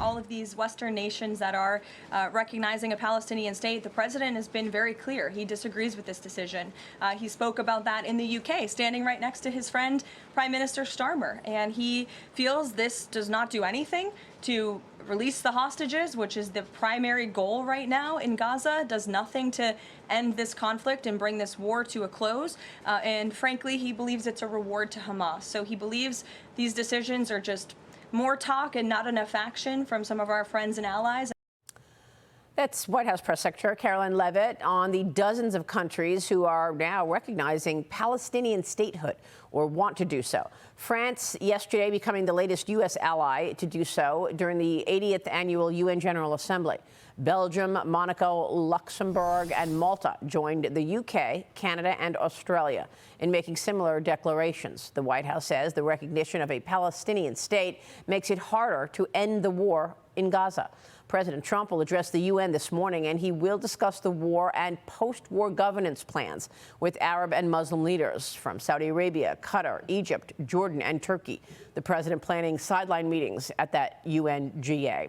all of these Western nations that are recognizing a Palestinian state, the president has been very clear. He disagrees with this decision. He spoke about that in the UK, standing right next to his friend, Prime Minister Starmer. And he feels this does not do anything to release the hostages, which is the primary goal right now in Gaza, does nothing to end this conflict and bring this war to a close. And frankly, he believes it's a reward to Hamas. So he believes these decisions are just more talk and not enough action from some of our friends and allies. That's White House Press Secretary Caroline Leavitt on the dozens of countries who are now recognizing Palestinian statehood or want to do so. France yesterday becoming the latest U.S. ally to do so during the 80th annual UN General Assembly. Belgium, Monaco, Luxembourg and Malta joined the UK, Canada and Australia in making similar declarations. The White House says the recognition of a Palestinian state makes it harder to end the war in Gaza. President Trump will address the UN this morning, and he will discuss the war and post-war governance plans with Arab and Muslim leaders from Saudi Arabia, Qatar, Egypt, Jordan, and Turkey. The president planning sideline meetings at that UNGA.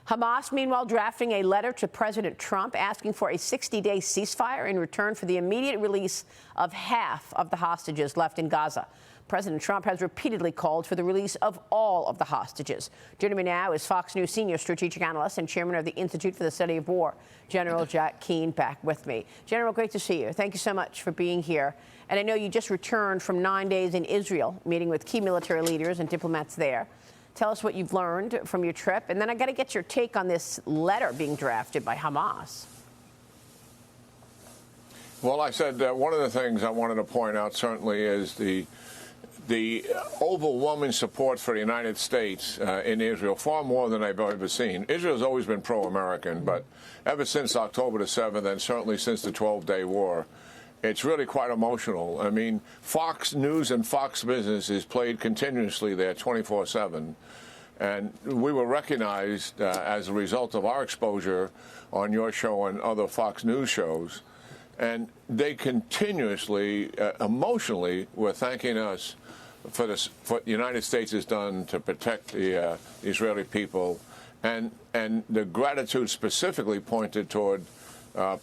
Hamas, meanwhile, drafting a letter to President Trump asking for a 60-day ceasefire in return for the immediate release of half of the hostages left in Gaza. President Trump has repeatedly called for the release of all of the hostages. Joining me now is Fox News senior strategic analyst and chairman of the Institute for the Study of War, General Jack Keane, back with me. General, great to see you. Thank you so much for being here. And I know you just returned from 9 days in Israel, meeting with key military leaders and diplomats there. Tell us what you've learned from your trip. And then I got to get your take on this letter being drafted by Hamas. Well, I said one of the things I wanted to point out certainly is the overwhelming support for the United States in Israel, far more than I've ever seen. Israel's always been pro-American, but ever since October the 7th and certainly since the 12-day war, it's really quite emotional. I mean, Fox News and Fox Business is played continuously there 24/7. And we were recognized as a result of our exposure on your show and other Fox News shows. And they continuously, emotionally, were thanking us for what the United States has done to protect the Israeli people. And the gratitude specifically pointed toward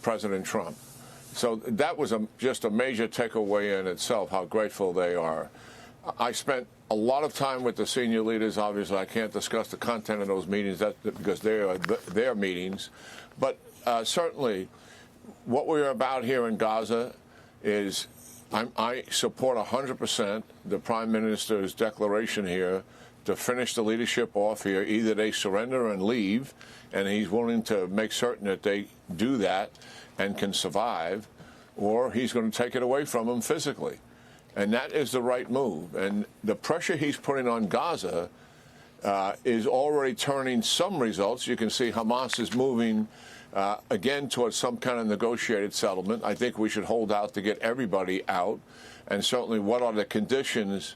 President Trump. So that was just a major takeaway in itself, how grateful they are. I spent a lot of time with the senior leaders. Obviously, I can't discuss the content of those meetings because they are their meetings. But certainly, what we're about here in Gaza is I support 100% the Prime Minister's declaration here to finish the leadership off here. Either they surrender and leave, and he's willing to make certain that they do that and can survive, or he's going to take it away from them physically. And that is the right move. And the pressure he's putting on Gaza is already turning some results. You can see Hamas is moving again towards some kind of negotiated settlement. I think we should hold out to get everybody out. And certainly, what are the conditions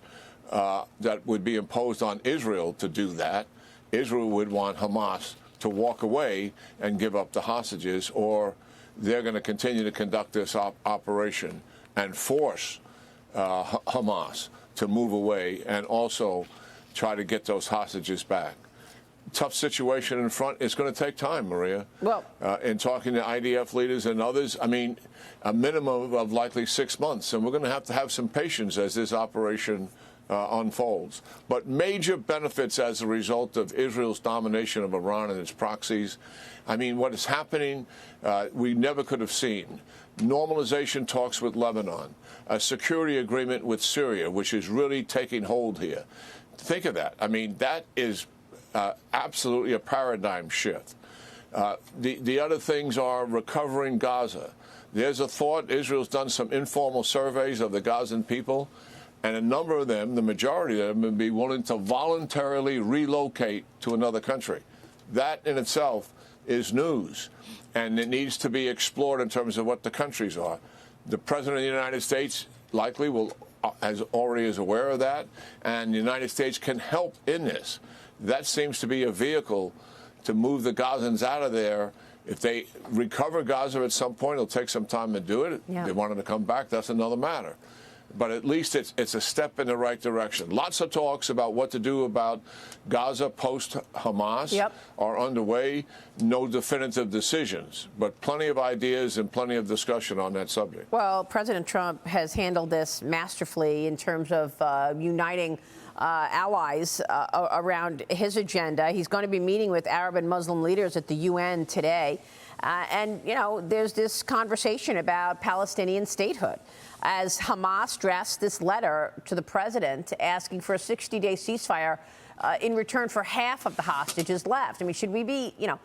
that would be imposed on Israel to do that? Israel would want Hamas to walk away and give up the hostages, or they're going to continue to conduct this operation and force Hamas to move away and also try to get those hostages back. Tough situation in front. It's going to take time, Maria. Well, in talking to IDF leaders and others, I mean, a minimum of likely 6 months. And we're going to have some patience as this operation unfolds. But major benefits as a result of Israel's domination of Iran and its proxies. I mean, what is happening, we never could have seen. Normalization talks with Lebanon, a security agreement with Syria, which is really taking hold here. Think of that. I mean, that is absolutely a paradigm shift. The other things are recovering Gaza. There's a thought, Israel's done some informal surveys of the Gazan people, and a number of them, the majority of them, would be willing to voluntarily relocate to another country. That in itself is news, and it needs to be explored in terms of what the countries are. The President of the United States likely already is aware of that, and the United States can help in this. That seems to be a vehicle to move the Gazans out of there. If they recover Gaza at some point, it'll take some time to do it. Yeah. If they wanted to come back, that's another matter. but at least it's a step in the right direction. Lots of talks about what to do about Gaza post-Hamas are underway. No definitive decisions, but plenty of ideas and plenty of discussion on that subject. Well, President Trump has handled this masterfully in terms of uniting allies around his agenda. He's going to be meeting with Arab and Muslim leaders at the UN today. And, you know, there's this conversation about Palestinian statehood. As Hamas drafts this letter to the president asking for a 60-day ceasefire in return for half of the hostages left. I mean, should we be, you know,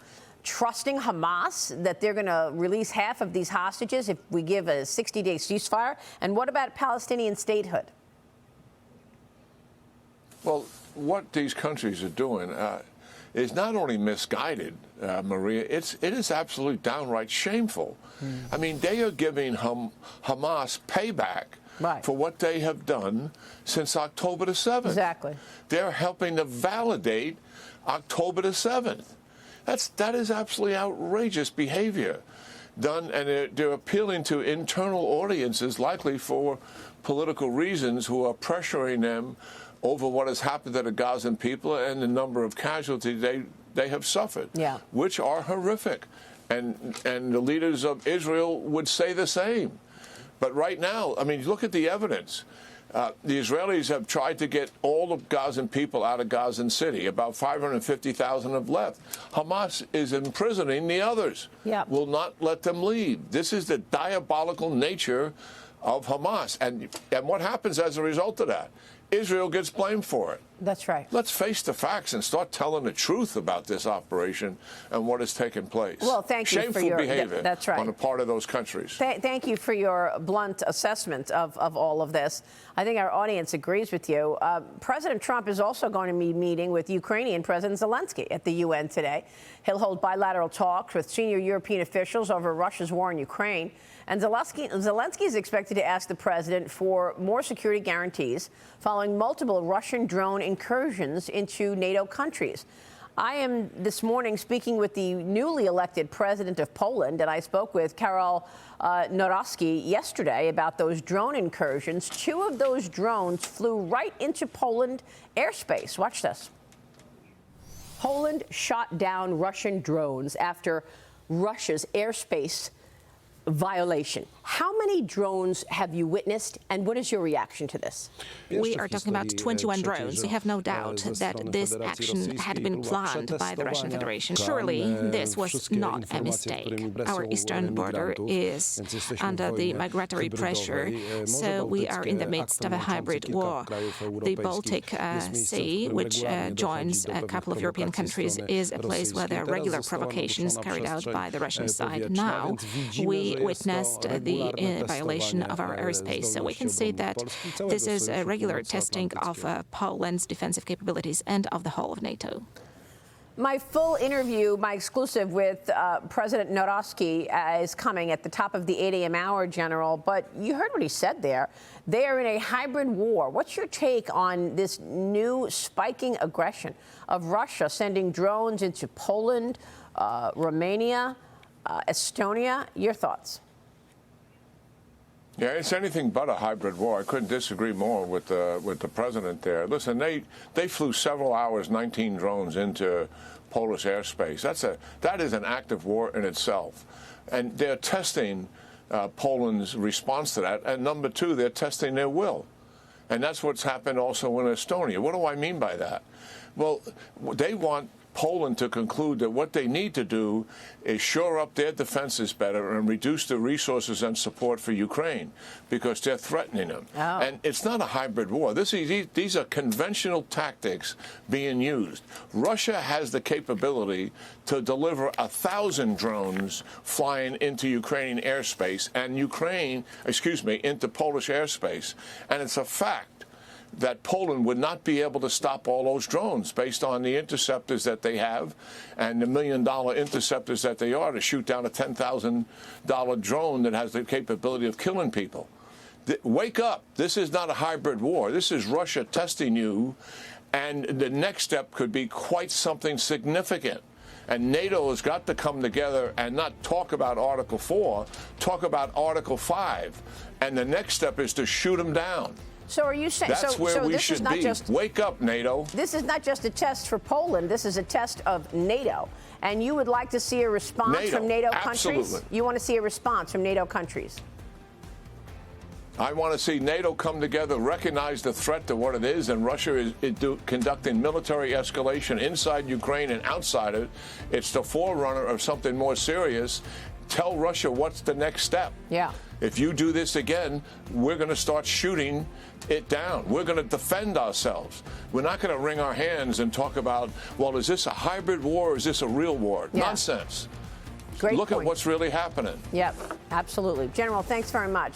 trusting Hamas that they're going to release half of these hostages if we give a 60-day ceasefire? And what about Palestinian statehood? Well, what these countries are doing is not only misguided, Maria, it is absolutely downright shameful. I mean, they are giving Hamas payback for what they have done since October the 7th. Exactly. They're helping to validate October the 7th. That is absolutely outrageous behavior done, and they're appealing to internal audiences, likely for political reasons, who are pressuring them over what has happened to the Gazan people and the number of casualties they have suffered, which are horrific. And the leaders of Israel would say the same. But right now, I mean, look at the evidence. The Israelis have tried to get all the Gazan people out of Gazan City. About 550,000 have left. Hamas is imprisoning the others, will not let them leave. This is the diabolical nature of Hamas. And what happens as a result of that? Israel gets blamed for it. That's right. Let's face the facts and start telling the truth about this operation and what has taken place. Well, thank you for your behavior that's right. on the part of those countries. Thank you for your blunt assessment of all of this. I think our audience agrees with you. President Trump is also going to be meeting with Ukrainian President Zelensky at the UN today. He'll hold bilateral talks with senior European officials over Russia's war in Ukraine. And Zelensky is expected to ask the president for more security guarantees following multiple Russian drone incursions into NATO countries. I am this morning speaking with the newly elected president of Poland, and I spoke with Karol Nawrocki yesterday about those drone incursions. 2 of those drones flew right into Poland airspace. Watch this. Poland shot down Russian drones after Russia's airspace violation. How many drones have you witnessed, and what is your reaction to this? We are talking about 21 drones. We have no doubt that this action had been planned by the Russian Federation. Surely this was not a mistake. Our eastern border is under the migratory pressure, so we are in the midst of a hybrid war. The Baltic Sea, which joins a couple of European countries, is a place where there are regular provocations carried out by the Russian side. Now, we witnessed the violation of our airspace. So we can say that this is a regular testing of Poland's defensive capabilities and of the whole of NATO. My full interview, my exclusive with President Nawrocki is coming at the top of the 8 a.m. hour, General. But you heard what he said there. They are in a hybrid war. What's your take on this new spiking aggression of Russia sending drones into Poland, Romania, Estonia? Your thoughts? Yeah, it's anything but a hybrid war. I couldn't disagree more with the president there. Listen, they flew several hours, 19 drones into Polish airspace. That is an act of war in itself, and they're testing Poland's response to that. And number 2, they're testing their will, and that's what's happened also in Estonia. What do I mean by that? Well, they want Poland to conclude that what they need to do is shore up their defenses better and reduce the resources and support for Ukraine because they're threatening them. And it's not a hybrid war. These are conventional tactics being used. Russia has the capability to deliver 1,000 drones flying into Ukrainian airspace and into Polish airspace. And it's a fact that Poland would not be able to stop all those drones based on the interceptors that they have and the $1 million interceptors that they are to shoot down a $10,000 drone that has the capability of killing people. Wake up. This is not a hybrid war. This is Russia testing you, and the next step could be quite something significant. And NATO has got to come together and not talk about Article 4, talk about Article 5. And the next step is to shoot them down. So are you saying that's where we should be? Wake up, NATO. This is not just a test for Poland. This is a test of NATO. And you would like to see a response from NATO countries? Absolutely. You want to see a response from NATO countries? I want to see NATO come together, recognize the threat to what it is, and Russia is conducting military escalation inside Ukraine and outside it. It's the forerunner of something more serious. Tell Russia what's the next step. Yeah. If you do this again, we're going to start shooting it down. We're going to defend ourselves. We're not going to wring our hands and talk about, well, is this a hybrid war or is this a real war? Yeah. Nonsense. Great Look point. at what's really happening. Yep, absolutely. General, thanks very much.